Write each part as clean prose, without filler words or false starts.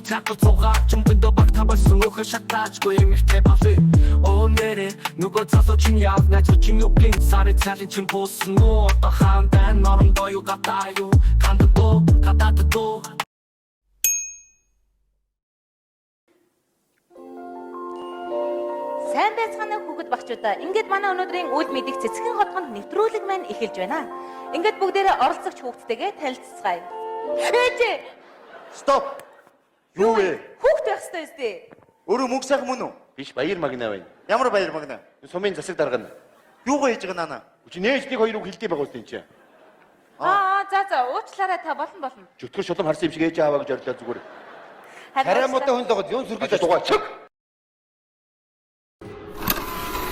자꾸 속아 정분도 박타볼 스모크 샷다지고 임의대 밥을 오늘은 누구 져서 중요한 나 저중 욕빈 살을 차린 층 보스모 어떠한데 너는 너유 같아요 간다고 가다도 Сайн байцгаана хүүхэд багчуудаа. Ингээд манай өнөөдрийн үйл мэдих цэцгийн хотгонд нэвтрүүлэг маань эхэлж байна. Ингээд бүгдээрээ оролцогч хүүхдтэйгээ танилццгаая. Ээжээ! Стоп! Юу вэ? Хүүхд байх ёстой үстэй. Өөрөө мөнгө сайхан мөн үү? Биш баяр магнаа байна. Ямар баяр магнаа? Сумын засаг даргана. Юугаа хийж байгаа нана? Чи нээжнийг хоёрыг хилдэг байгаа үстэй чи. За уучлаарай та болно. Чөтгөр шулам харсан юм шиг ээж аваа гэж орлоо зүгээр. Хараамуудаа хүн догод юм сүргэж Дугаа чиг.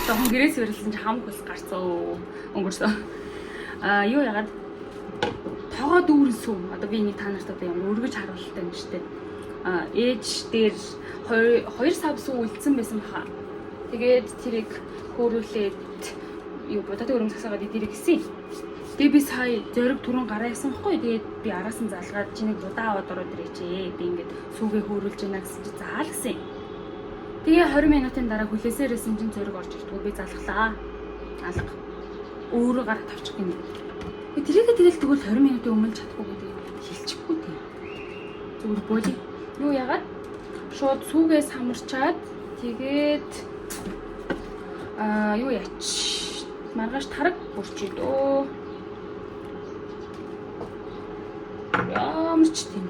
Тохон гэрээс ирэлсэн чи хамаг ус гарцсан өнгөрсөн. Юу ягаад тоогоо дүүрэн сүм. Одоо би нэг та нарт одоо ямар өргөж харуултаа юм штэ. Ээж дээр 2 сав сүү үлдсэн байсан баха. Тэгээд тэрийг хөөрүүлээд юу бодоод өрөм засаагаад идэрэг гисэн. Тэгээ би сая зориг түрэн гараа ясан байхгүй. Тэгээд би араас нь залгаад чинийг удаа аваад ороод ирээчээ. Би ингээд сүүгээ хөөрүүлж байна гэсэн чи заал гисэн. Тэгээ 20 минутын дараа хүлээсээрсэн чинь зориг орж ирдгүү би залглаа. Алга. Өөрөө гараа тавчих гинэ. Тэрийгээ тэгэл тэгвэл 20 минутын өмнө чадахгүй гэдэг хэлчихгүй тийм. Зүгээр боли. Юу ягаад шууд сүүгээс хамарчаад тэгээд юу яач маргааш тараг бүрчээ дөө. Ямарч тийм.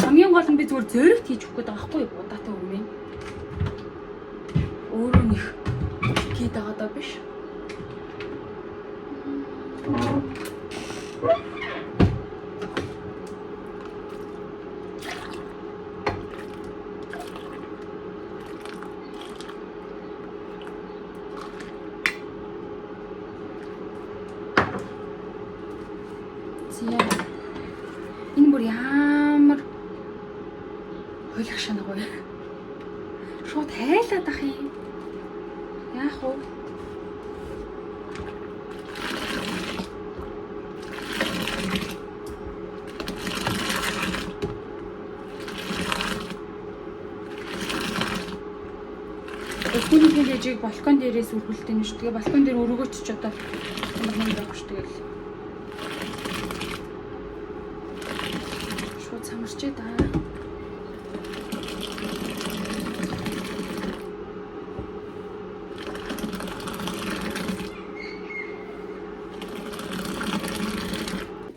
Хамгийн гол нь би зүгээр зоригт хийж өгөх гээд байгаа байхгүй юу? Удаатай өмнө. Өөрөө нэх гээд байгаа даа биш. Энэ бүр ямар хойлох шанаа гоё. Шууд хайлаад ах юм. Яах вэ? Өөхний дэжиг балкон дээрээс үргэлжлэдэг нь шүү. Тэгээ балкон дээр өргөөч ч одоо юм байх шүү. Тэгэл шууд самарчээ да.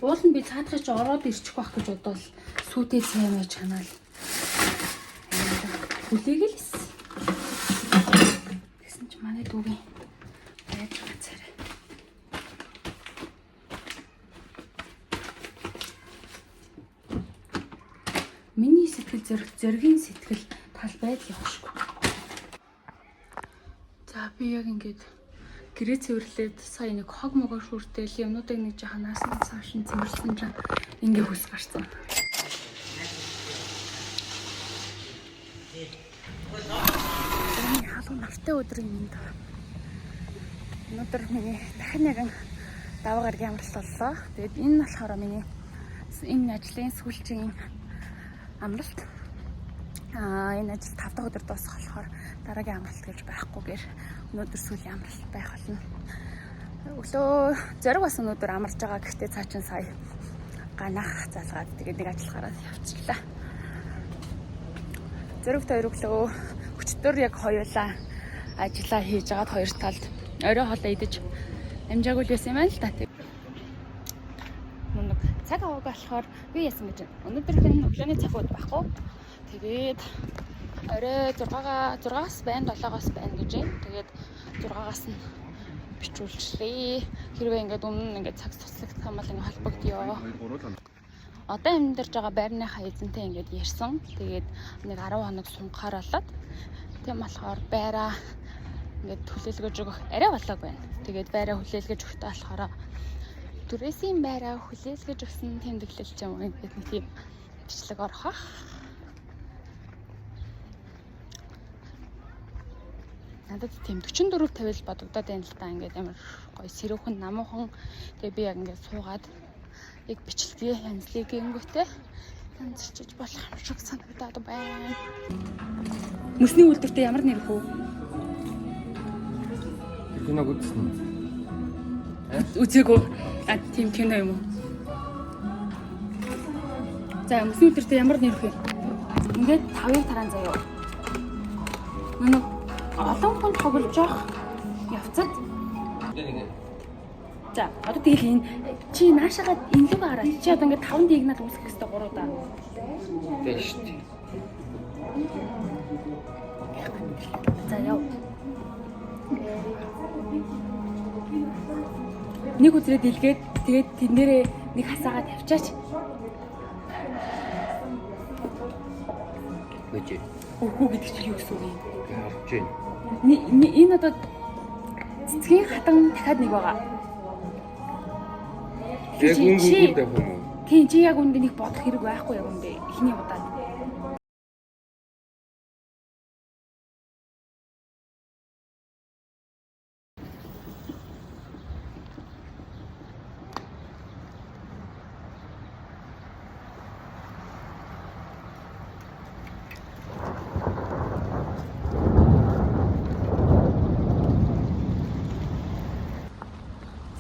Уул нь би цаадахыг чи ороод ирчих байх гэж бодвол сүйтэй сайн байж чанаал. Хүлээгэл эс. Гэсэн чи манай дүүгийн байж гацаарай. Миний сэтгэл зөргийн сэтгэл тал байдал явахгүй. За би яг ингээд гэрээ цэвэрлээд сая нэг хог могоо шүртэл юмнуудыг нэг жаахан наасан цаашин цэвэрлсэн чинь ингээ хүс гарсан. Халуун навтай өдрийн минь. Өнөөдөр миний дахин нэгэн даваа гарагийн амралт боллоо. Тэгээд энэ нь болохоор миний энэ ажлын сүүлчийн амралт. Энэ ажил 5 дахь өдөр дуусах болохоор дараагийн амралт гэж байхгүйгээр өнөөдөр сүүлийн амралт байх болно. Өглөө зориг бас өнөөдөр амарч байгаа. Гэхдээ цаа чин сая ганах залгаад тэгээд нэг ажил гараад явчихлаа. Зоригт хоёр өглөө өчтөр яг хоёулаа ажиллаа хийж агаад хоёр талд орой хоолоо идэж амжаагүй л байсан юм байна л та. Мундаг цаг аваагүй болохоор би яасан гэж өнөөдөр өглөөний цаг ууд байхгүй. Тэгээд орой 6-аас байна 7-аас байна гэж юм. Тэгээд 6-аас нь бичүүлчихлээ. Хэрвээ ингээд өмнө ингээд цаг туслагдах юм бол ингээд холбогдё. Одоо амьдарч байгаа байрныхаа эзэнтэй ингээд ярьсан. Тэгээд нэг 10 хоног сунгахаар болоод тийм болохоор байраа ингээд хүлээлгэж өгөх арай болоог байна. Тэгээд байраа хүлээлгэж өгөх болохоор түрээсийн байраа хүлээлгэж өгсөн тэмдэглэл ч юм уу ингээд нэг тийм бичлэг орох. Надад тийм 44 тавил бодогдоод байна л да. Ингээд амар гоё сэрүүхэн намуухан. Тэгээ би яг ингээд суугаад яг бичлэгээ янзлыг гингүүтэй танцчиж болох юм шиг санагдаад байна. Мөсний үйлдвэртээ ямар нэр хөө? Киног үзсэн үү? Үзээгүй. Тийм кино юм уу? За мөсний үйлдвэртээ ямар нэр хөө? Ингээд 5-ыг таран заяа. Манай олон хүн тоглож явах явцад. За одоо тэгэл энэ чи наашаага инлэг хараа. Чи одоо ингээд 5 диагнал үүсгэх хэрэгтэй 3 удаа. Тэ шүү дээ. За яв. Нэг үзрээ дэлгээд тэгээд тэднэрээ нэг хасаагаа тавьчаач. Үгүй. Үгүй гэдэг чинь юу гэсэн үг юм? Харж байна. Энэ одоо цэцгийн хатан дахиад нэг байгаа. Яг үнгүүдэд байх юм уу? Тийм чи яг үндэ нэг бодох хэрэг байхгүй яг үндэ эхний удаад.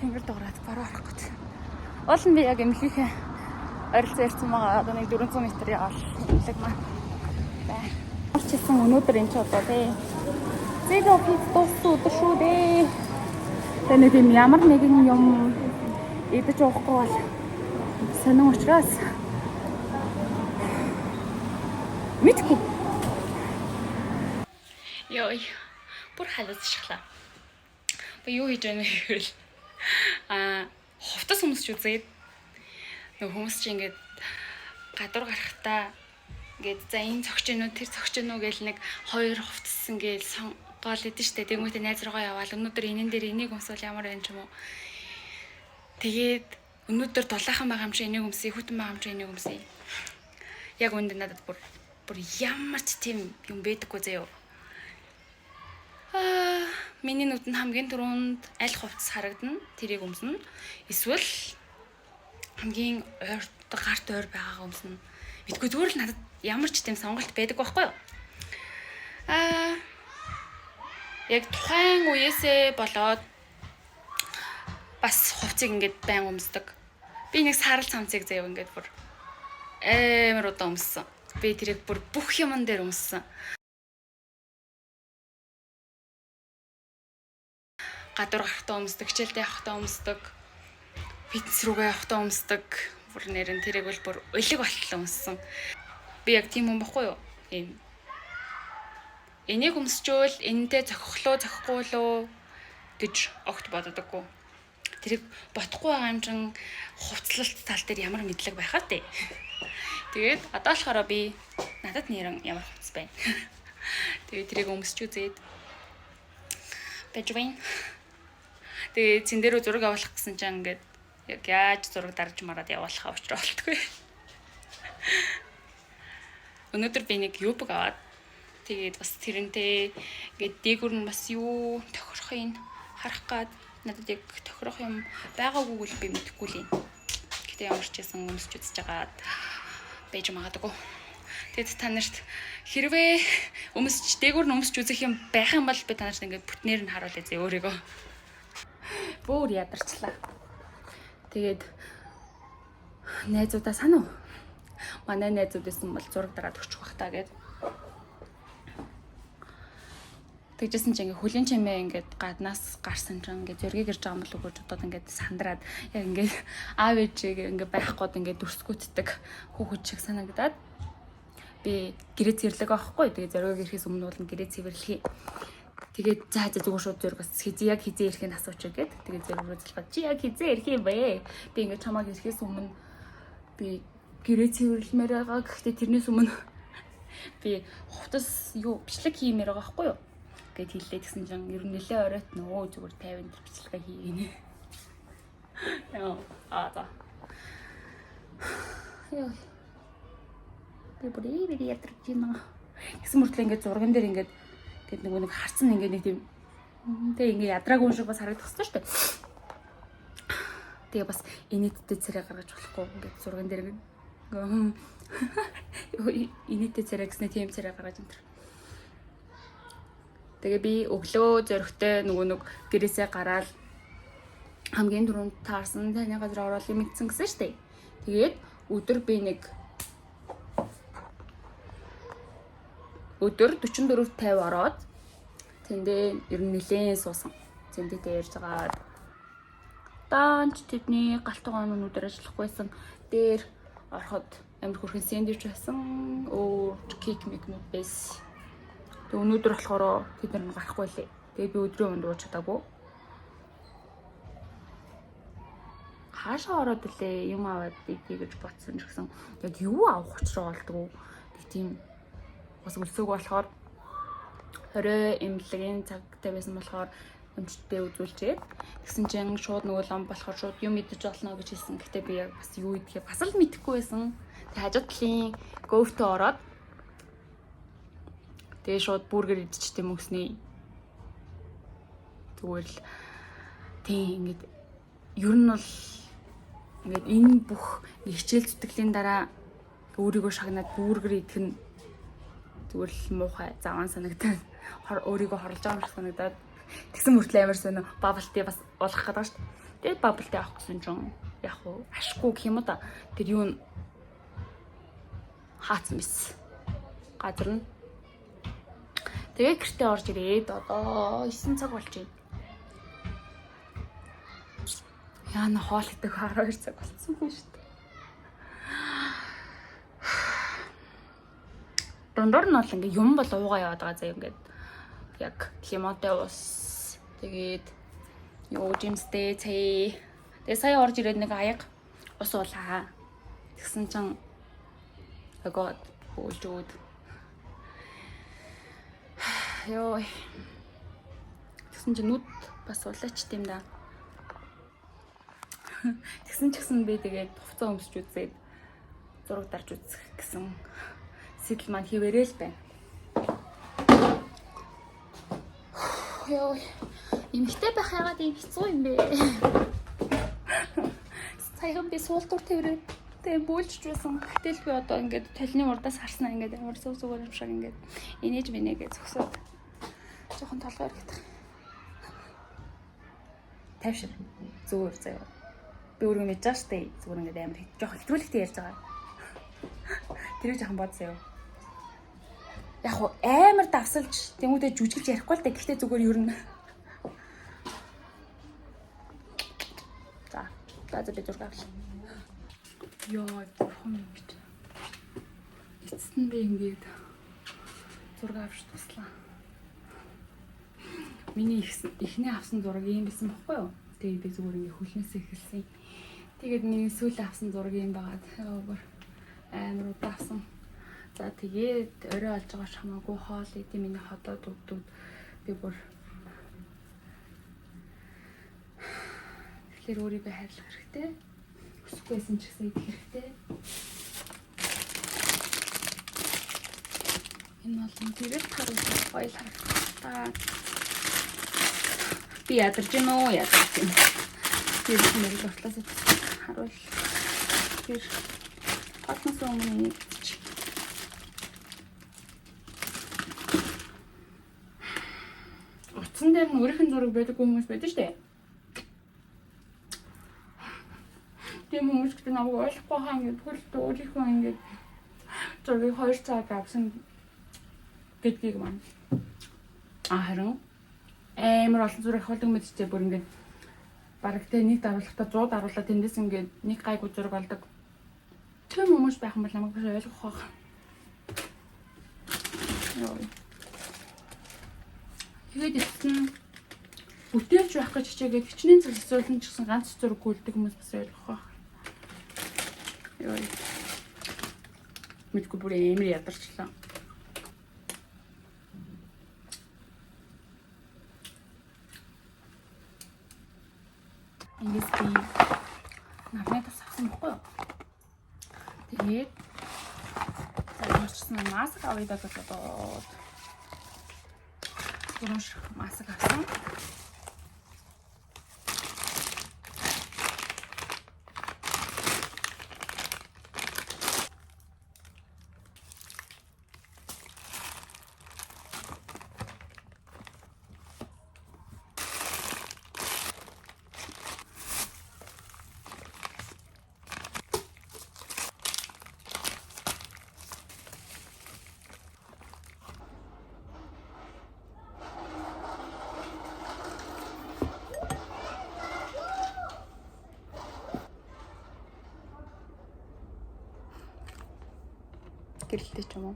Тэнгэр дуурайд бараа орох гэж. Уул нь би яг эмхийнхээ ойролцоо ярьсан байгаа. Одоо нэг 400 м явал эмхлэг маань. Бай. Орчихсан өнөөдөр энэ ч одоо тий. Зэдо пиц дууссан өдөр шүү дээ. Тэний тийм ямар нэгэн юм идэж уухгүй бол сонин учраас мэдгүй. Йой. Бүр халуусчлаа. Би юу хийж байна гэвэл хувцас хүмүүс ч үзээд нэг хүмүүс чи ингээд гадуур гарахтаа ингээд за энэ цогч гэнүү тэр цогч гэнүү гэл нэг хоёр хувцас ингээд сонгоол идэв штэ. Тэгмээтэй найз руугаа яваал өнөөдөр энэн дээр энийг өмсвөл ямар байна ч юм уу. Тэгээд өнөөдөр дулаахан байгаа юм чи энийг өмсөе, хүтэн байгаа юм чи энийг өмсөе. Яг үүнд надад бүр ямар ч тийм юм байдаггүй заяа. Миний нүдэнд хамгийн түрүүнд аль хувцас харагдана, тэрийг өмснө. Эсвэл хамгийн гарт ойр байгаагаа өмснө. Мэдгүй зүгээр л надад ямар ч тийм сонголт байдаг байхгүй юу? Яг тухайн үеэсээ болоод бас хувцсыг ингээд байн өмсдөг. Би нэг сарал цамцыг заяа ингээд бүр амар удаа өмссөн. Би тэрийг бүр бүх юмн дээр өмссөн. Гадуур гарахтаа өмсдөг, хичээлдээ явахдаа өмсдөг, фитнес рүүгээ явахдаа өмсдөг. Бүр нэрэн тэрийг бол бүр улиг болтлоо өмссөн. Би яг тийм юм баггүй юу? Энийг өмсчөөл энэтэй зохихлоо, зохихгүй лөө гэж огт боддоггүй. Тэрийг бодохгүй байгаа юм чин хувцлалт тал дээр ямар мэдлэг байхаа тий. Тэгээд одоо болохоор би надад нэрэн ямар хувцас байна. Тэгээд тэрийг өмсч үзээд бэжвэн. Тэгээд зин дээр зураг авах гэсэн чинь ингээд яг яаж зураг дарж мараад явуулахаа учраа болтгүй. Өнөөдөр би нэг юбг аваад тэгээд бас тэрнтэй ингээд дээгүр нь бас юу тохирохын харах гад надад яг тохирох юм байгаагүй л би мэдэхгүй л юм. Гэтэ ямар ч байсан өмсч үзэж байгаад байж магадгүй. Тэгэд та нарт хэрвээ дээгүр нь өмсч үзэх юм байх юм бол би та нарт ингээд бүтнээр нь харуулъя зэ өөрийгөө. Бүр ядарчлаа. Тэгээд найзуудаа санав. Манай найзууд байсан бол зураг дараад өгчих бах та гэд. Тэгжсэн чинь ингээ хөлийн чимээ ингээд гаднаас гарсан чинь ингээ зөргийг ирж байгаа юм бол өгөөж удаад ингээд сандраад яг ингээ аав ээжийг ингээ байхгүй ингээд дүрсгүйтдэг хүүхэд шиг санагдаад би гэрээ цэвэрлэг авахгүй. Тэгээд зөргийг ирэхээс өмнө бол гэрээ цэвэрлэхий. Тэгээд за зүгээр шууд зөрг бас яг хизээ ирэхийг асуучих гээд тэгээд зөрг рүү залгаад чи яг хизээ ирэх юм бэ? Би ингээ чамааг ирэхээс өмнө би гэрээ цэвэрлэмээр байгаа. Гэхдээ тэрнээс өмнө би хувцас юу бичлэг хиймээр байгаа байхгүй юу? Гэт хэллээ гэсэн чинь ер нь нэлээ оройт нөө зүгээр 50 дээр бичлэгээ хийгэнэ. Яа за. Яа. Би бүр ядрч юм. Гэсэн мөртлөө ингээд зурган дээр ингээд тэгээд нэг харцсан ингээд нэг тийм тэг ингээд ядраагүй юм шиг бас харагдах хэвчээ шүү дээ. Тэгээ бас инээдтэй царай гаргаж болохгүй ингээд зурган дээр ингээд Инээдтэй царай гэснээр тийм царай гаргаж энэ. Тэгээ би өглөө зөрөгтэй нэг гэрээсээ гараад хамгийн түрүүнд таарсан таны газар ороод мэдсэн гэсэн шүү дээ. Тэгээд өдөр би нэг өдөр 44-50 ороод тэндээ ер нь нэлээд суусан. Зэндээ ярьж байгаа. Даанч тэдний галтгоон өнөдөр ажиллахгүйсэн. Дээр ороход амар хөрхэн сэндвич байсан. Кейк мэгнүүд байсан. Тэгээ өнөөдөр болохоор тэд нар гарахгүй лээ. Тэгээ би өдрийн өнд ууж чадаагүй. Хаашаа ороод илээ юм аваад идэ гэж бодсон ч гэсэн яг юу авах учраа болдгоо. Тэг тийм бас өлсөг болохоор 20 эмнэлгийн цагтай байсан болохоор өмчтдээ үзүүлчихэд тэгсэн чинь шууд нөгөө лам болохоор шууд юм идэж болно гэж хэлсэн. Гэхдээ би яг бас юу идэх бас л мэдэхгүй байсан. Тэг хажууд талын гоовтоо ороод тэгээ шууд бургер идчихтэй мөснөө. Тэгвэл тийм ингээд ер нь бол ингээд энэ бүх хичээл зүтгэлийн дараа өөрийгөө шагнаад бүргэр идэх нь зүгээр л муухай заван санагдаад өөрийгөө хорлож байгаа юм шиг санагдаад тэгсэн мөртлөө амар сонио бабблти бас болох гэдэг шүү дээ. Тэгээд бабблти авах гэсэн чинь яг уу ашгүй гэх юм уу да. Тэр юу н хаацсан биз. Газар нь. Тэгээ гэртээ орж ирээд одоо 9 цаг болж байна. Яна хоол идэх 12 цаг болсон хүн шүү дээ. Дондор нь бол ингээ юм бол уугаа яваад байгаа заяа ингээд яг лимонтой ус тэгээд юу жимстэй цай. Тэгээ сая орж ирээд нэг аяг ус уулаа. Тэгсэн чинь агад хөөлж өгд. Йоо. Тэгсэн чинь нүд бас улаач тийм да. Тэгсэн ч гэсэн би тэгээд хувцас өмсч үзээд зураг дарж үзэх гэсэн сэтэл маань хിവэрэл байна. Йоо. Имхтэй байх яагаад ийм хэцүү юм бэ? Саяхан би суултур тэрээд тэгээ бөөлж байсан. Гэтэл би одоо ингээд толны урдаас харснаа ингээд амар зүг-зүгээр юм шиг ингээд инээж минэгээ зөксөд жоохон толгойр гэдэг. Тавьшир. Зүгээр заяа. Би өөрөө мэдэж байгаа штэ зүгээр ингээд амар жоох хэтрүүлэгтэй ярьж байгаа. Тэр жоохон бодсоо. Яг уу амар давсалж тэмүүдээ жүжиглж ярихгүй л да. Гэхдээ зүгээр ер нь. За би зураг авлаа. Йоо, бурхан юм бич. Эцэст нь би ингээд зураг авч туслаа. Миний эхний авсан зураг юм байсан бохгүй юу? Тэгээд би зүгээр ингээд хүлнээс эхэлсэн. Тэгээд миний сүүл авсан зураг юм байгаад амар удаа авсан. За тэгээд орой олж байгаа шамаагүй хоол идэв миний хотоод өгдүүд би бүр тэгэхээр өөрийгөө хайрлах хэрэгтэй. Өсөхгүйсэн ч гэсэн идэх хэрэгтэй. Энэ бол тэгээд харуулсан хоёул харагдаа. Би ядарч гин үү ядарч гин. Тэр нэр бодлоос харуул. Тэр хатнаас өмнө утсан дээр нь өөрийнх нь зураг байдаг хүмүүс байдаг шүү дээ. Тийм хүмүүс гэдэг намайг ойлгохгүй хаа ингээд хөлт өөрийнхөө ингээд зургийг 2 цаг авсан гэдгийг маань. Харин амар олон зураг холдог мэдчихээ бүр ингээд бараг тэ нэг даруулахтаа 100 даруулаад тэндээс ингээд нэг гайгүй зураг олдог. Тэр хүмүүс байх юм бол намайг бас ойлгох байх. Йоо. Тэгээд эцэн бүтээлч байх гэж хичээгээд хичнээн цаг зөөлөн ч гэсэн ганц зураг гүйлдэг хүмүүс бас ойлгох байх. Йоо. Мэдгүй бүр амар ядарчлаа. Ингээс би намайг бас авсан байхгүй юу? Тэгээд заримчсан маск авъя гэж бодоод гурван шиг маск авсан. гэрэлтэй ч юм уу.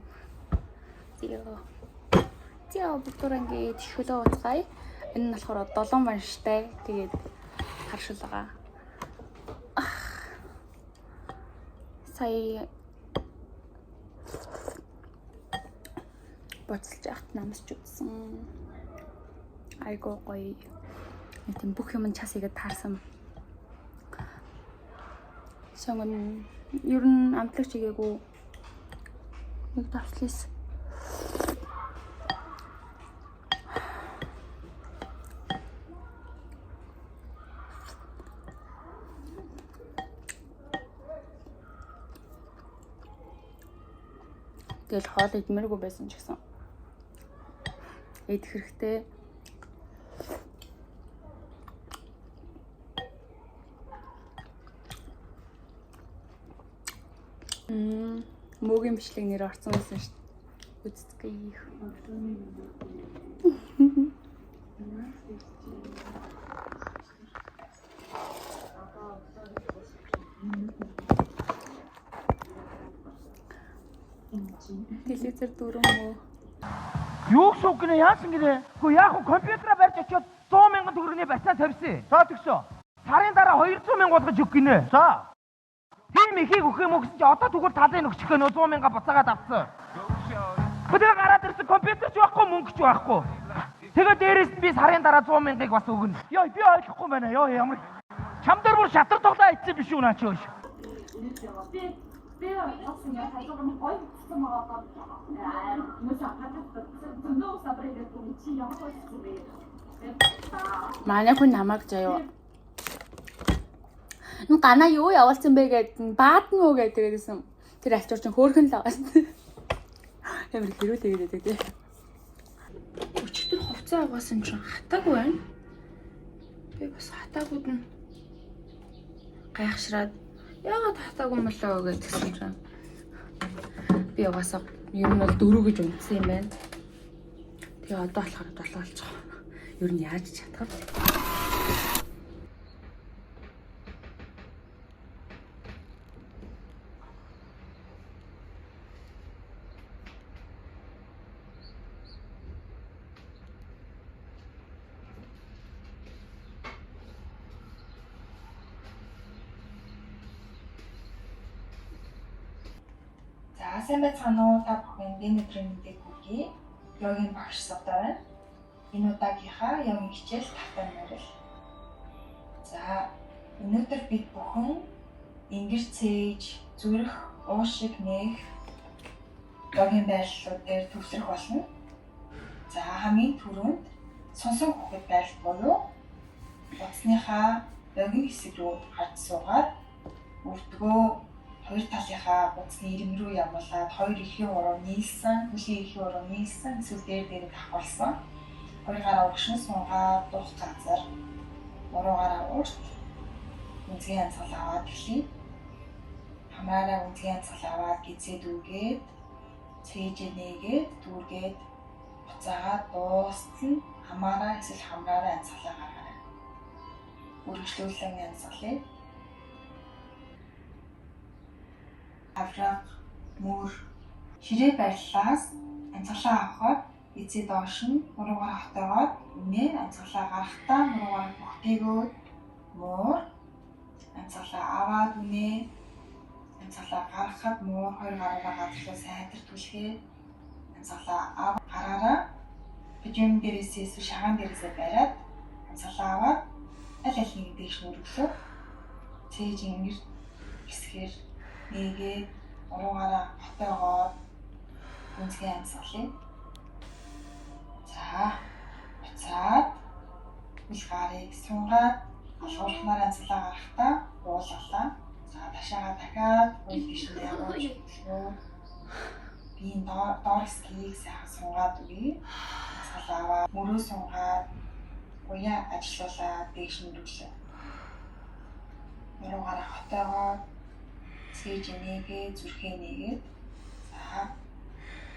За бүгдөө ингээд шөлөө уцгаая. Энэ нь болохоор 7 манштай. Тэгээд харшил байгаа. Сая боцолж яхад намсч үзсэн. Айгуу гоё. Тийм бүх юм час игээд таарсан. Сонгон ер нь амтлагч игээгүй нэг давслис. Тэгэл хоол идмэргүй байсан ч гэсэн идэх хэрэгтэй. Мөгийн бичлэг нэр орсон байсан шүү дээ. Үзтгий. Телевизэр дөрөв мө. Юу гэсэн үг гинэ яасан гинэ? Хөө яг хөө компьютераа барьж очиод 100,000 төгрөгийн барьцаа тавьсан. За тэгсэн. Сарын дараа 200,000 болгож өг гинэ. За. Тийм ихийг өгөх юм уу гэсэн чи одоо тэгвэл талын өгчих гэнэ 100,000 буцаагаад авсан. Хөдөө гараад ирсэн компьютер ч байхгүй мөнгө ч байхгүй. Тэгээд дээрээс нь би сарын дараа 100,000-ыг бас өгнө. Йоо би ойлгохгүй байна. Йоо ямар чамдар бүр шатар тоглоо ийцсэн биш үү наа чи өөш. Би яасан яа хайгаа нэг гоё хэвчсэн байгаа. Манай хүн намайг заяа. Ну гана юу явуулсан бэ гэд баатан уу гэдэг тэрээсэн. Тэр альчуур чин хөөхөн л байгаас. Ямар хэрүү тэгээд байдаг тий. Өчигдөр хувцас аваасан чинь хатаагүй байна. Би бас хатаагууд нь гайхшраад яагаад хатаагүй мөлөө гэдгсэн чинь би угаасаа ер нь бол 4 гэж унтсан юм байна. Тэгээ одоо болохоор 7 болчихоо. Ер нь яаж чадах вэ? За сайн байцгаана уу та бүхэн энэ өдрийн мэдээг хүргэе. Йогийн багш савдаа байна. Энэ удаагийнхаа йогийн хичээл тавтан морил. За өнөөдөр бид бүхэн ингэр цээж, зүрх, уушиг нээх йогийн байрлалууд дээр төвлөрөх болно. За хамгийн түрүүнд сонсон хөхөд байрлал буюу утасныхаа йогийн хэсэг рүү харж суугаад өртгөө хоёр талынхаа утасны ирмэг рүү явуулаад хоёр эрхийн уруу нийлсэн, хөлийн эрхийн уруу нийлсэн, эсвэл дээр давхарлсан. Хоёр гараа өгшин сунгаад дух газар уруугаараа урт үнцгийн янзгал аваад эхлэе. Хамраараа үнцгийн янзгал аваад гизээ дүүгээд, цээжээ нээгээд, дүүргээд буцаагаад дуустал хамаараа эсвэл хамраараа янзгалаа гаргаарай. Үргэлжлүүлэн янзгалъя. Авраг, мөр, ширээ барьлаас янзгалаа авахад эцээ доош нь муруугаар хатаагаад үнэ янзгалаа гаргахтаа муруугаар бүхтэйгөөд муур янзгалаа аваад үнэ янзгалаа гаргахад муур хоёр гараараа газарлуу сайтар түлхээ янзгалаа ав гараараа бижим дээрээс эсвэл шагаан дээрээсээ бариад янзгалаа аваад аль аль нэг дээш нүргэлөө цээж ингэр хэсгээр нэгээд уруугаараа хатаагаад үнцгийн янзгалъя. За буцаад үл гарыг сунгаад алгуурхнаар янзгалаа гаргахтаа уулгалаа. За ташаага дахиад үл гişнээ явуулж өглөө. Биеийн доорс кийг сайхан сунгаад үгүй. Янзгалаа аваад мөрөө сунгаад уяа ажиллуулаад дээш нь өглөө. Уруугаараа хатаагаад цээж нээгээ зүрхээ нээгээд за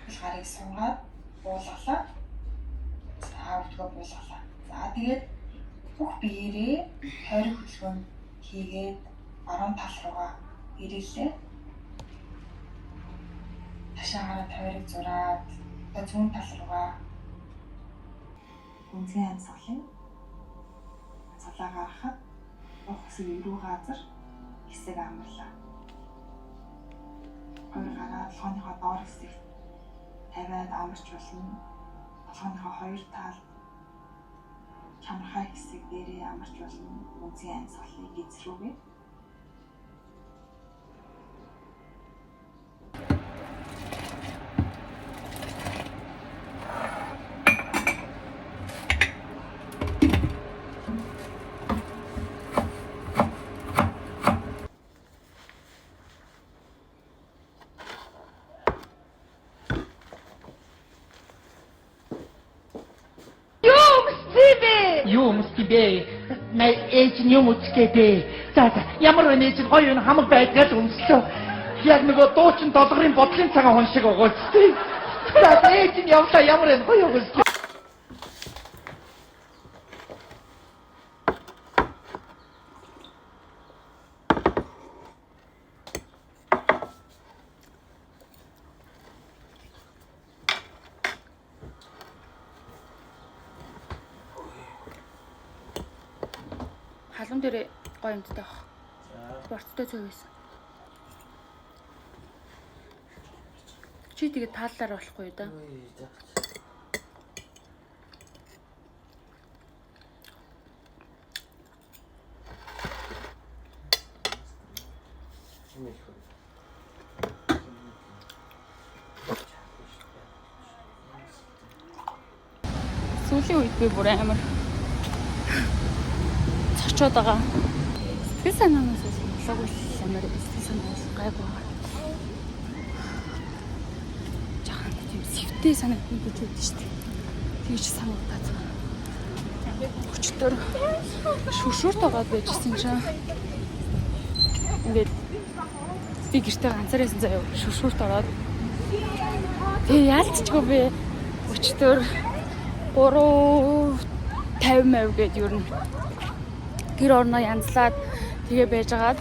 үл гарыг сунгаад уулгалаа. За өвдгөө буулгалаа. За тэгээд бүх биеэрээ тойрог хөдөлгөөнд хийгээд баруун тал руугаа ирээлээ. ташаагаараа тавирыг зураад одоо зүүн тал руугаа үнцгийн амьсгалын цалаа гаргахад ух хэсэг өрөө газар хэсэг амарлаа. Хоёр гараа толгойнхоо доор хэсэгт тавиад амарч болно. Толгойнхоо хоёр талд чамрахай хэсэг дээрээ амарч болно. Үнцгийн амьсгалыг эзрүүгээ. Юу мөсти бэ? Най ээж нь юм үсгээд. За ямар вэ нээж гоё юм хамаг байдгаад өмслөө. Яг нөгөө дуучин долгорын бодлын цагаан хон шиг өгөөч тий. За ээж нь явлаа ямар вэ гоё өгөөч. Халуун дээр гоё юмтай баг. Спорттой цог байсан. Чи тэгээд тааллаар болохгүй юу да? Сүүлийн үед би бүр амар цочод байгаа. Сэтгэл санаанаас болоогүй амар сэтгэл санаанаас гайгүй байгаа. Жахан тийм сэвтэй санагдсан гэж үүдэн шүү дээ. Тэгж санагдаад. Өчтөр шүршүрт байгаа байжсэн чинь ингээд би гэртээ ганцаар байсан заяа шүршүрт ороод тэгээ яалтчгүй би өчтөр 3-50 гээд ер нь гэр орноо янзлаад тэгээ байжгаад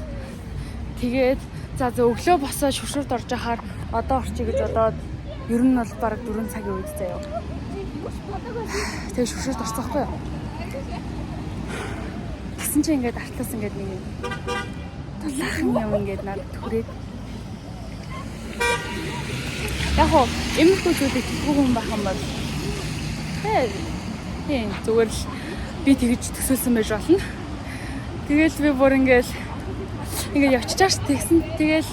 тэгээд за өглөө босоо шүршүрт орж ахаар одоо орчих гэж бодоод ер нь бол бараг 4 цагийн үед заяа. Тэгээ шүршүрт орцоохгүй юу? Тэгсэн чинь ингээд артлаас ингээд нэг юм тулаахан юм ингээд надад хүрээд яг хоо эмэгтэй зүйлийг тэггүй хүн байх юм бол тийм зүгээр л би тэгж төсөөлсөн байж болно. Тэгэл би бүр ингээд явчихаж тэгсэн тэгэл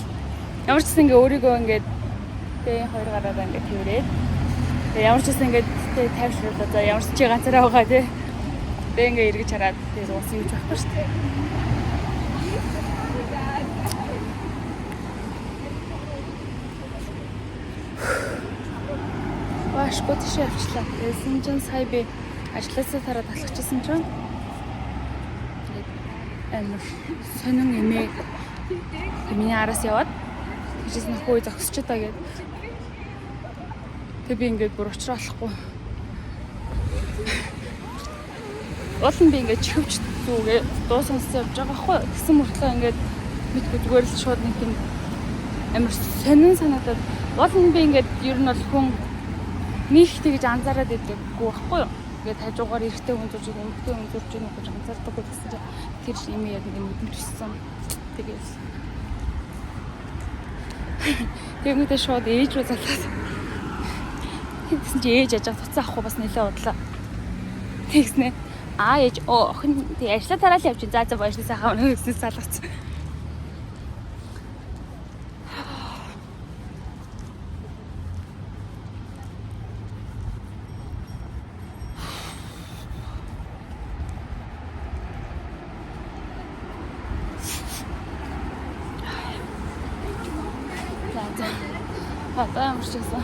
ямар ч гэсэн ингээд өөрийгөө ингээд тэгээ хоёр гараараа ингээд тэрээд тэгээ ямар ч гэсэн ингээд тайвшруулаад за ямар ч чи ганцаараа байгаа тий. Тэгээ ингээд эргэж хараад тэгээ уусан гэж байхгүй шүү дээ. Баашгүй тийш явчлаа. Тэгсэн чинь сая би ажлаасаа тараад алхчихсан чинь амар сонин эмээ миний араас яваад тийчээс нөхөө зогсч та гээд тэг би ингээд бүр уучраалахгүй уулын би ингээд чихвч зүгээ дуу сонсож явж байгаа хгүй тэгсэн мөртлөө ингээд мэдгүй зүгээр л шууд нэг юм амар сонин санагдаад уулын би ингээд ер нь бол хүн нэг тэгж анзаараад байдаггүй байхгүй юу. Тэгээд хажуугаар эрэгтэй хүн зурж байгаа, эмэгтэй хүн зурж байгаа гэж анзаардаггүй гэсэн чинь тэр юм яг нэг мэдрэмжсэн. Тэгээд тэгмэдээ шууд ээж рүү залаад. Тэгсэн чи ээж яж туцаа авахгүй бас нэлээд удлаа. Тэгснэ. Ээж охин тий ажлаа тараал явчих. За баярлалаа сайхан өгснөөс залгацсан. Одоо ямар ч гэсэн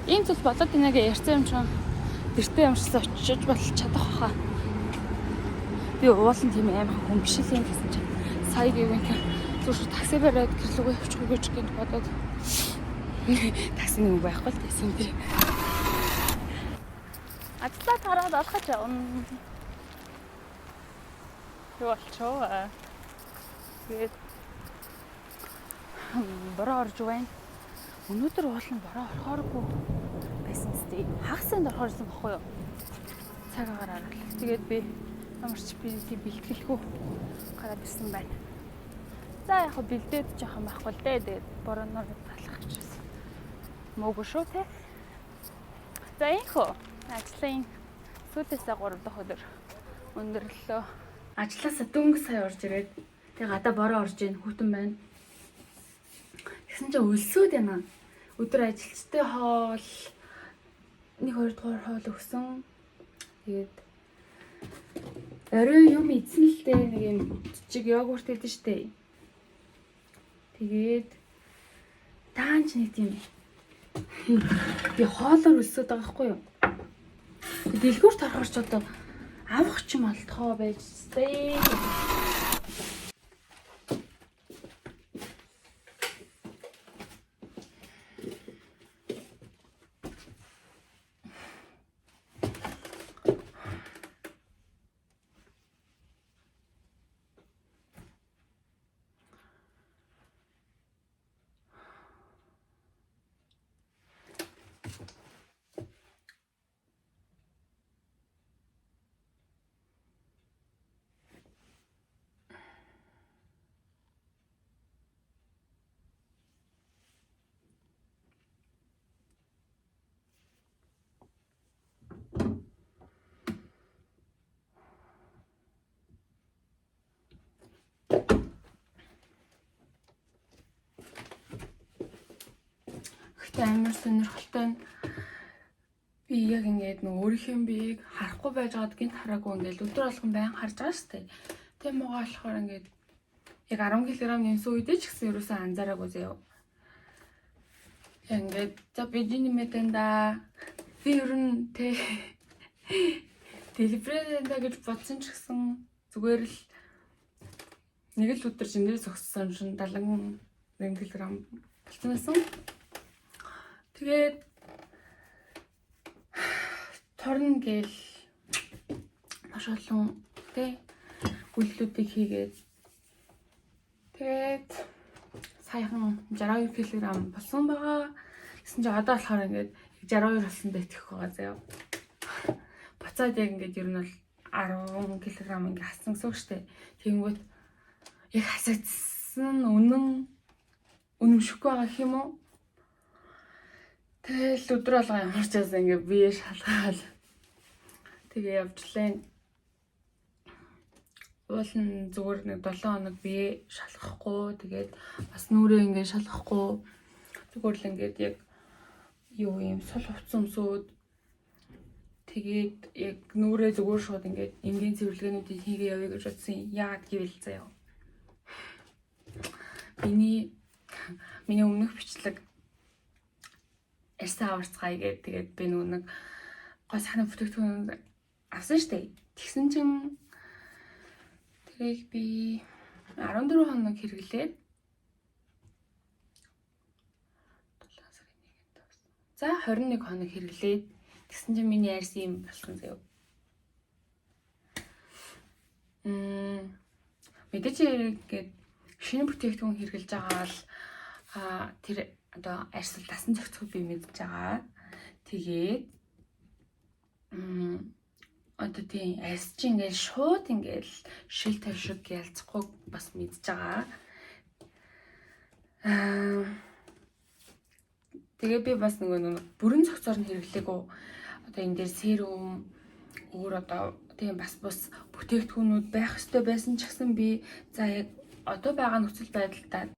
ийм зүйл болоод инег ярьсан юм чинь гэртээ ямар ч гэсэн очиж болж чадах хаа. Би уулын тийм амар хүн биш л юм гэсэн чинь сая гэвэн зүрх такси бариад гэрлүүгээ явчихгүй гэж гээд бодоод такси нэг байхгүй л байсан тий. Ажлаа тараад алхаж явна. Юу болчихоо. Тэгээд Бороо орж байна. Өнөөдөр уулын бороо орохооргүй байсан зү. Хагасанд орохоор ирсэн баггүй юу? Цаг агаар аргал. Тэгээд би ямар ч бэлтгэлгүй гараад ирсэн байна. За яг хөө бэлдээд жоохон байхгүй л дээ. Тэгээд борооноор талах гэж байсан. Мөөгүй шүү те. За ийхүү. Ажлын сүүлээсээ 3 дахь өдөр өндөрлөө. Ажлаасаа дөнгө сая орж ирээд тэгээ гадаа бороо орж ийн хүүтэн байна. Тэгсэн чинь өлсөөд яана. Өдөр ажилчтай хоол 1-2 дугаар хоол өгсөн. Тэгээд орой юм эзэн л дээ нэг юм жижиг йогурт идэн штэ. Тэгээд таанч нэг тийм би хоолоор өлсөд байгаа байхгүй юу? Дэлгүүрт орохоор ч одоо авах ч юм алтхоо байж тээ. Гэхдээ амар сонирхолтой нь би яг ингээд нэг өөрийнхөө биеийг харахгүй байж байгаад гинт хараагүй ингээд өдөр болгон байн харж байгаа шүү дээ. Тийм байгаа болохоор ингээд яг 10 кг нэмсэн үедээ ч гэсэн ерөөсөө анзаараагүй заяа. Ингээд за би нэмэдэн да. Би ер нь тэ телевизэндээ гэж бодсон ч гэсэн зүгээр л нэг л өдөр жинээс өгсөн шин 71 кг болсон байсан. Тэгээд торн гээл маш олон тэ гүйллүүдийг хийгээд тэгээд саяхан 62 кг болсон байгаа. Гэсэн чи одоо болохоор ингээд 62 болсон дэх байгаа заяа. Буцаад яг ингээд ер нь бол 10 кг ингээд хассан гэсэн үг шүү дээ. Тэнгүүт яг хасагдсан үнэмшихгүй байгаа юм уу? Тэгэл өдөр алга ямар ч байсан ингээ бие шалгаал. Тэгээ явжлаа. Уулын зүгээр нэг 7 хоног бие шалгахгүй. Тэгээд бас нүрээ ингээ шалгахгүй. Зүгээр л ингээд яг юу юм сул хувцсан өмсөөд тэгээд яг нүрээ зүгээр шууд ингээд энгийн цэвэрлэгээнүүдийг хийгээ явъя гэж бодсон. Яагаад гэвэл заяа. Миний өмнөх бичлэг Эрсэн аварцгаая гэдэг тэгээд би нэг гой сахны бүтээгдэхүүн авсан штэ. Тэгсэн чинь тэрийг би 14 хоног хэрэглээд 7 сарын 1-нд авсан. За 21 хоног хэрэглээд тэгсэн чинь миний арьс юм болсон заяа. Мэдээч ингээд шинэ бүтээгдэхүүн хэрэглэж байгаа л тэр одоо арьсал дасан зохицохыг би мэдж байгаа. Тэгээд одоо тийм арьс чинь ингээд шууд ингээд шил тавшиг ялцахгүй бас мэдж байгаа. Тэгээ би бас нэг бүрэн зохицоор нь хэрэглээгөө одоо энэ дээр серум өөр одоо тийм бас бүтээгдэхүүнүүд байх ёстой байсан ч гэсэн би за яг одоо байгаа нөхцөл байдалтай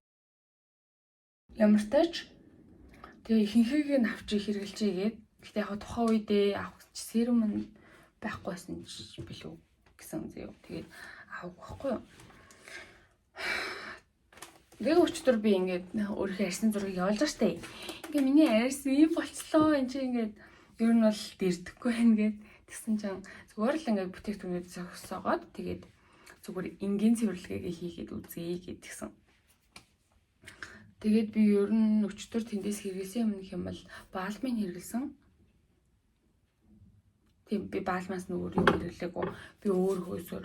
ямар тач тэгээ ихэнхийг нь авч хэрэгжилжээгээд гэхдээ яг тухайн үедээ авах серум нь байхгүйсэн билүү гэсэн зэв. Тэгээд авах байхгүй юу. Тэгээ өчтөр би ингээд өөрийнхөө арьсны зургийг явуулж байгаа штэ. Ингээ миний арьс ийм болцлоо энэ чинь ингээд ер нь бол дэрдэхгүй байна гэд тэгсэн чинь зүгээр л ингээд бүтээгдэхүүнүүд зогсоогоод тэгээд зүгээр энгийн цэвэрлэгээ хийгээд үзье гэдгсэн. Тэгээд би ер нь өчтөр тэндээс хэрэглэсэн юм юм бол баалмын хэрэглэсэн. Тийм би баалмаас нөгөө юу хэрэглээгөө би өөр хөөсөр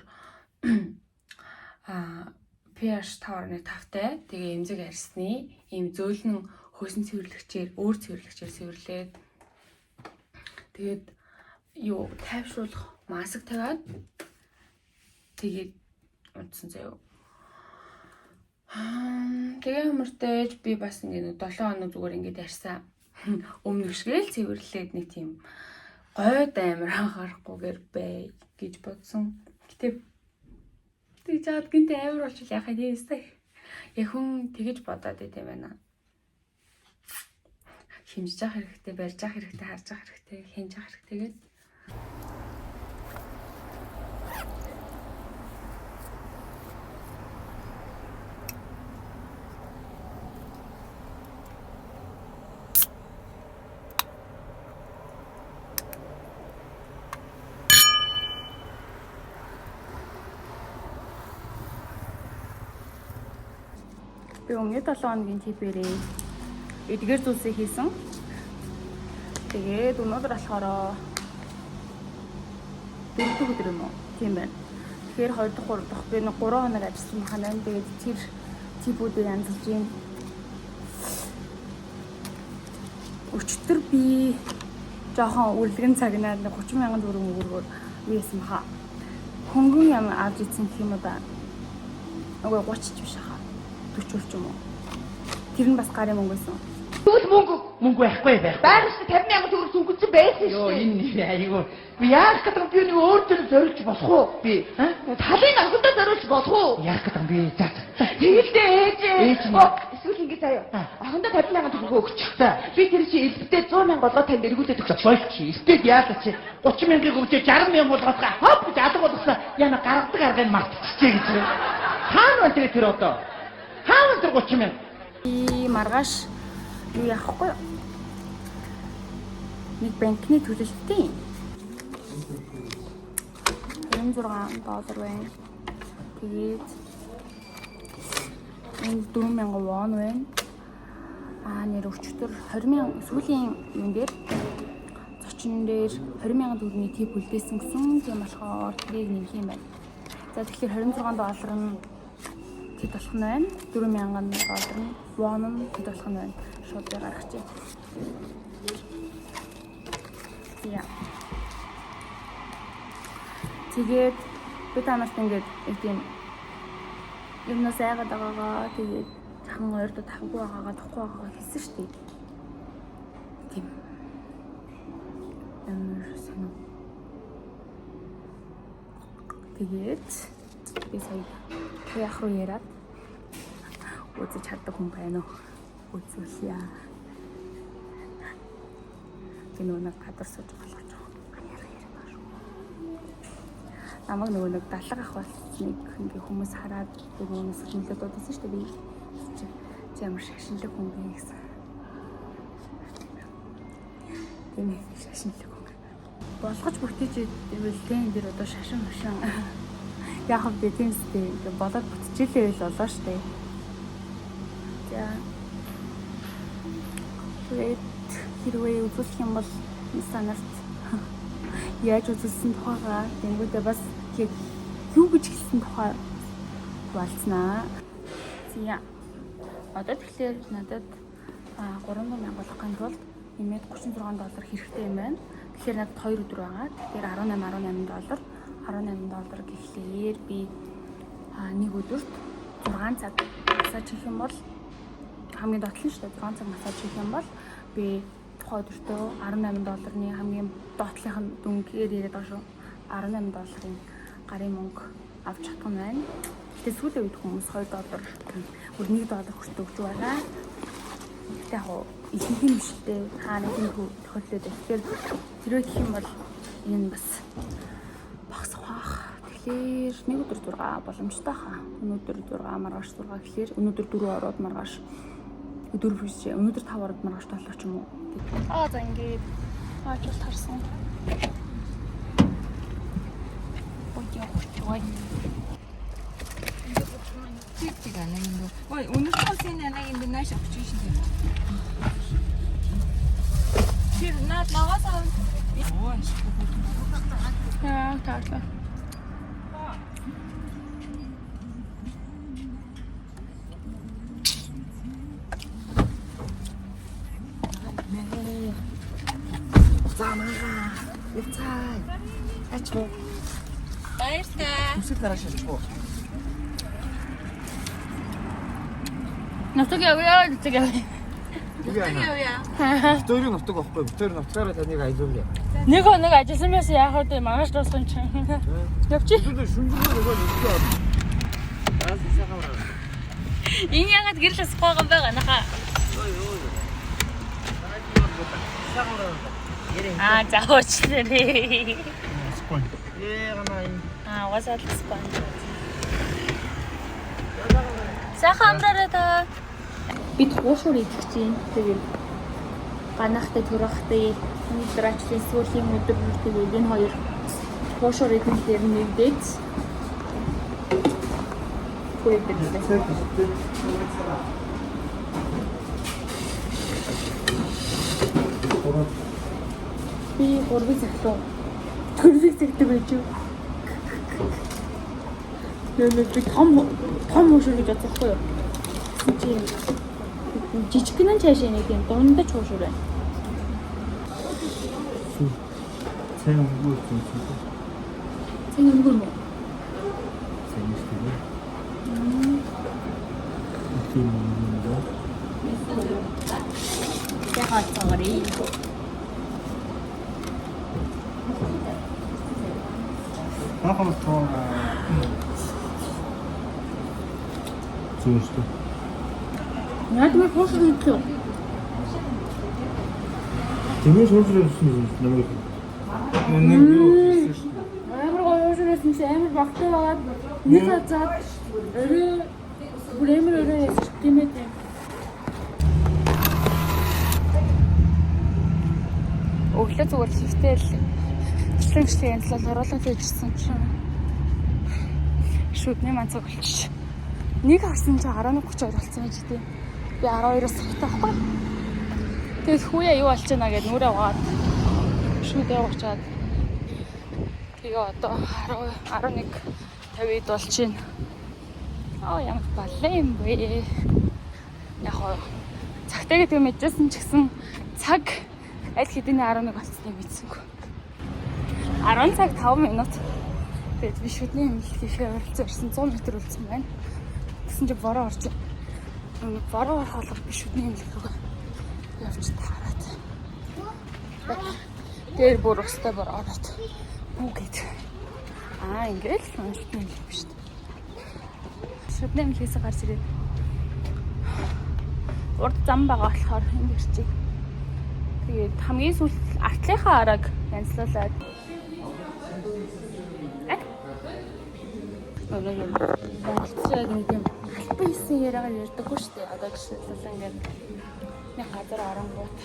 pH 5.5-тай. Тэгээ эмзэг арьсны ийм зөөлөн хөөсөн цэвэрлэгчээр өөр цэвэрлэгчээр цэвэрлээд тэгээд юу тайвшруулах маск тавиад тэгээд унтсан заяа. Тэгээ юмртэж би бас ингээд 7 хоног зүгээр ингээд арьсаа өмнө шгээл цэвэрлээд нэг тийм гойд амир анхаарахгүйгээр бай гэж бодсон. Гэтэ тэг жаад гинт амир болчих яхаа дээстэй. Яг хүн тэгэж бодоод байт юм байна. Хэмжиж явах хэрэгтэй, барьж явах хэрэгтэй, харж явах хэрэгтэй, хянж явах хэрэгтэй гэдэг. Би өмнөд 7 хоногийн типээрээ эдгээр зүйлсийг хийсэн. Тэгээд өнөөдөр болохоор 4 дахь өдөр юм уу? Тийм байна. Тэгэхээр 2 дахь 3 дахь би нэг 3 хоног ажилласан ханаа. Тэгээд тэр типүүдийг янзлж юм. Өчтөр би жоохон үлгэн цагнаад 30,000 төгрөг өгөргөөр ийсэн хаа. Хөнгөн юм авч ийсэн юм да. Нөгөө 30 ч биш хаа. 40 ч юм уу. Тэр нь бас гарын мөнгө байсан. Тэгвэл мөнгө байхгүй байх. Байрш 50,000 төгрөг зүгтсэн байсан шүү. Йоо энэ айгүй. Би яах гэдэг би нэг өөр төр зориулж болох уу? Би Талын анхудаа зориулж болох уу? яах гэдэг би за. Тэгэлдээ ээж. Ээж нь. Эсвэл ингэ заяа. Охондоо 50,000 төгрөг өгч. Би тэр чи элбэтэй 100,000 болгоод танд эргүүлээд өгч. Болчих. Эсвэл яах чи 30,000-ыг өгч 60,000 болгоох хоп гэж алга болгосон. Яна гаргадаг аргыг мартчихжээ гэж. Хаана вэ тэр одоо? Хаана тэр 30,000? И маргааш юу яахгүй юу? Нэг банкны төлөлттэй. $26 байна. Тэгээд энэ 4,000 вон байна. Нэр өчтөр 20,000 сүүлийн юм дээр зочин дээр 20,000 төгрөгийн тип үлдээсэн гэсэн. Тийм болохоор тэрийг нэмэх юм байна. За тэгэхээр $26 нь хэд болох нь байна? $4,000 нь вон нь хэд болох нь байна? Шууд гаргачих. Яа. Тэгээд би танаас ингээд тийм юмнаас айгаад байгаагаа тэгээд хаан ойрдоо тавгүй байгаагаа тохгүй байгаагаа хэлсэн шүү дээ. Тийм. Сонио. Тэгээд би сая яах руу яриад үзэж чаддаг хүн байна уу? Үзүүлье. Гэнэ нэг гадар сууж болох ч намайг нөгөө нэг далга ах болсныг ингээ хүмүүс хараад нөгөө сүлжүүлээд дуудсан шүү дээ би чи ямар шашинлаг хүн бэ гэсэн. Тийм ээ шашинлаг хүн. Болгож бүтээж ивэл тэн дээр одоо шашин машин яг хөө тийм үстэй ингээ болоод бүтчихлээ л болоо шүү дээ. За хэрвээ үзүүлэх юм бол санаарт яаж үзүүлсэн тухайгаа тэнгүүдээ бас юу гэж хэлсэн тухай болцнаа. За одоо тэгэхээр надад 3,000 болгохын тулд нэмээд $36 хэрэгтэй юм байна. Тэгэхээр надад 2 өдөр байгаа. Тэгэхээр $18 гэхлээр би нэг өдөрт 6 цаг масаж хийх юм бол хамгийн доотлон шүү дээ 6 цаг масаж хийх юм бол би тухайн өдөртөө $18-ны хамгийн доотлынх нь дүнгээр яриад байгаа шүү. $18-ын гарын мөнгө авч чадах нь байна. Гэтэ сүүлийн үед хүмүүс $2 бүр $1 хүртэл өгч байгаа. Гэтэ яг ихэнх нь биштэй хаана нэг тохиолдод тэгэхээр тэрөө гэх юм бол энэ бас багсах бах. Тэгэхээр нэг өдөр 6 боломжтой хаа. Өнөөдөр 6 маргааш 6 гэхээр өнөөдөр 4 ороод маргааш өдөр биш өнөөдөр 5 ороод маргааш 7 ч юм уу. За ингээд хаач тарсан. Ой. Тийг анаа юм. Ой, өнөөдөр энэ анаа юм нааш авч шин. Тэр наад навасаа. Ой. Яа, таалаа. цаа. Ач муу. Баярлалаа. Үсэг дараа шилжих. Нутаг явъя, нутаг явъя. Битүүрийн нутаг байхгүй. Битүүрийн нутгаараа таныг аялуулъя. Нэг хоног ажилласан байсан яах вэ? Маргааш дууссан чинь. Явчих. Шүнжрүү нөгөө нэгтэй. Энэ ягаад гэрэл асахгүй байгаа юм байгаа нахаа. заочнээ. Спон. Wasal спон. Сайхан амраарай та. Бид хуушуур идэх чинь тэгээд ганахтай төрөхтэй өнөөдөр ажлын сүүлийн өдөр тэгээд энэ хоёр хуушуур идэх дээр нэгдээд би гурван цагтаа төрөлх цагтаа байж юу. Нэмээд би том хуушуур гэж бодсохгүй юу. Жижигхэн цаашаа нэг юм дундаж хуушуур байна. Сайн өнгөө юм. Сайн өнгөө мө. Сайн шүү. Яхаа цагари. Ахаа тоо. Зүгээрээ. Наад мөр хуушуур идэх. Тэмээ хуушуур идэх юм намайг. Амар хуушуур идэх юм амар багтаа байгаа. Нэг хацаад өрөө тэмээд. Өглөө зүгээр хөвтэй л члэнчлэн янзлал оруулаад байжсэн чинь шүдний манцаг болчих. Нэг харсан чи 11:32 болсон байж тээ. Би 12-оос цагтай байхгүй. Тэгээд хүүяа юу болж байна гэд нүрээ угаад шүдээ уучаад тэгээ одоо 11:50-д болж байна. Ямар балай юм бэ? Яг хоо цагтай гэдэг мэдсэн ч гэсэн цаг аль хэдийн 11 болцсныг мэдсэнгүй. 10 цаг 5 минут. Тэгээд би шүдний хэмнэлтийнхээ уралцсан 100 м үлдсэн байна. Тэгсэн чи бороо орж байна. Бороо орохоор би шүдний хэмнэлт рүү явж таараад. Тэр бүр өстэй бороо ороод бүгд. Ингээл шүдний хэмнэлт биш үү? Шүдний хэмнэлтээс гарч ирээд урд зам байгаа болохоор энэ ирчих. Тэгээд хамгийн сүүл артлынхаа араг янзлуулаад Монголчууд нэг юм албан ёсны яриагаар ярьдаггүй шүү дээ. Одоо жишээлбэл ингээд нэг газар оронгууд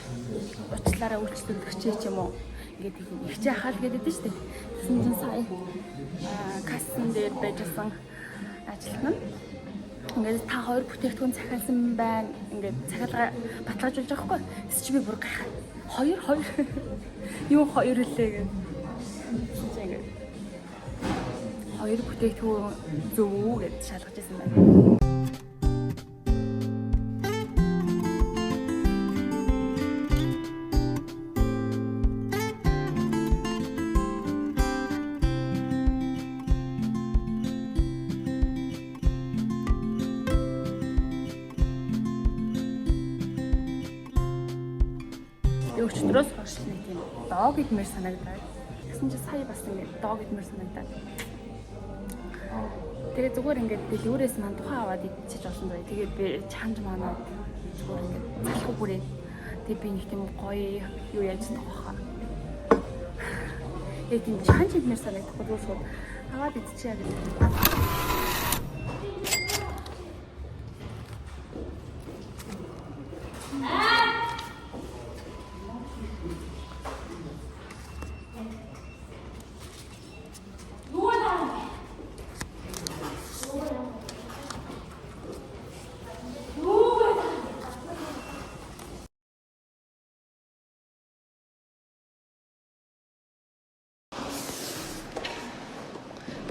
уучлаараа үйлчлүүлэгч ч юм уу ингээд их жахаал гэдэг шүү дээ. Тэгсэн чинь сая кассан дээр байжсан ажилтан нь ингээд та хоёр бүтээгдэхүүн захиалсан байна. Ингээд захиалга баталгаажуулж байгаа хгүй. Тэс чи би бүр гайхаа. Хоёр юу хоёр үлээ гэдэг. Ингээд хоёр бүтээгдэхүүн зөв үү гэж шалгаж ирсэн байна. Өчигдрөөс хойш нэг тийм дог идмээр санагдаад. Тэгсэн чи сая бас ингэ дог идмээр санагдаад. Тэгээ зүгээр ингээд дэлгүүрээс маань тухайн аваад идчихэж болсон бай. Тэгээ би чамд манаа зүгээр ингээд залхуу бүрээ. Тэгээ би нэг тийм гоё юу яаж тохоо. Тэгээ тийм чанч идмээр санагдахгүй зүгээр аваад идчихээ гэдэг.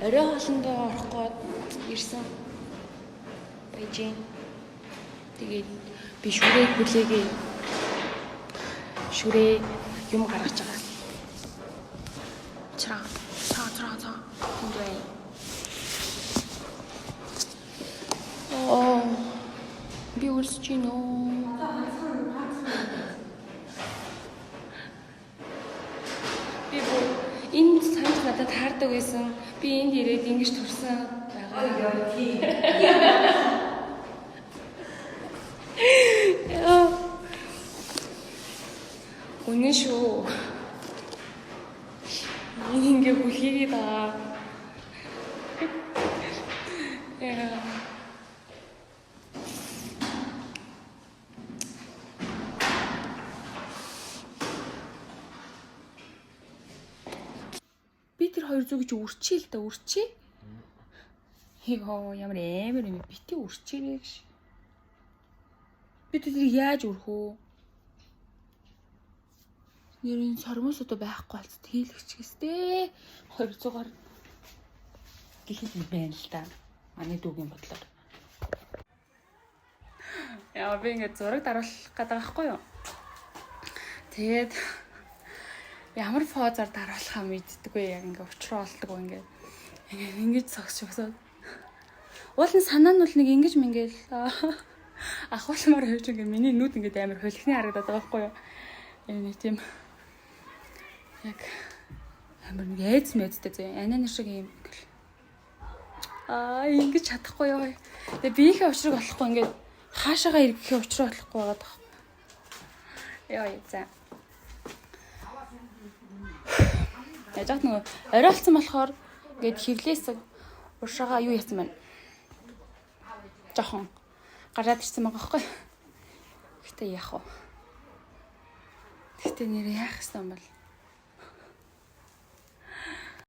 Орой хоолндоо орох гээд ирсэн. Бэжин. Тэгээд би шүрээ хүлээгээ. Шүрээ юм гаргаж байгаа. Чраа. Тэндээ. Би үлсэж гин үү? Би энэ санаж надад таардаг байсан. Би энд ирээд ингэж турсан байгаа. Үнэн шүү. Ингээ бүлхийгээд байгаа. Би тэр хоёр зүгж үрчээ л да үрчээ. Хөө ямар амар юм бити үрчээрэй гэж. Би тэр яаж үрхөө? Нэрийн сормос одоо байхгүй болц тэлэгчгээстэй 200-аар гихэл байна л да. Манай дүүгийн бодлоор. Яа би ингэ зураг даруулах гэдэг байхгүй юу? Тэгээд ямар фозоор даруулахаа мэддэггүй яг ингэ учраа болдгоо ингэж цогсож өгсөд. Уул нь санаа нь бол нэг ингэж мингээл ахуулмаар хөвж ингэ миний нүд ингэ амар хөлхний харагдаад байгаа байхгүй юу? Нэг тийм яг амар нэг айц мэдтэй зөө. Анаа шиг юм. Ингэж чадахгүй юу. Тэгээ биеийнхээ учрыг олохгүй ингээд хаашаага ирэхээ учраа олохгүй байгаа даа. Яа за. Яжгаад нөгөө оройлцсон болохоор ингээд хевлээс уршаага юу яасан байна. Жохон гараад ирсэн байгаа байхгүй. Гэтэ яах вэ? Гэтэ нэр яах гэсэн юм бол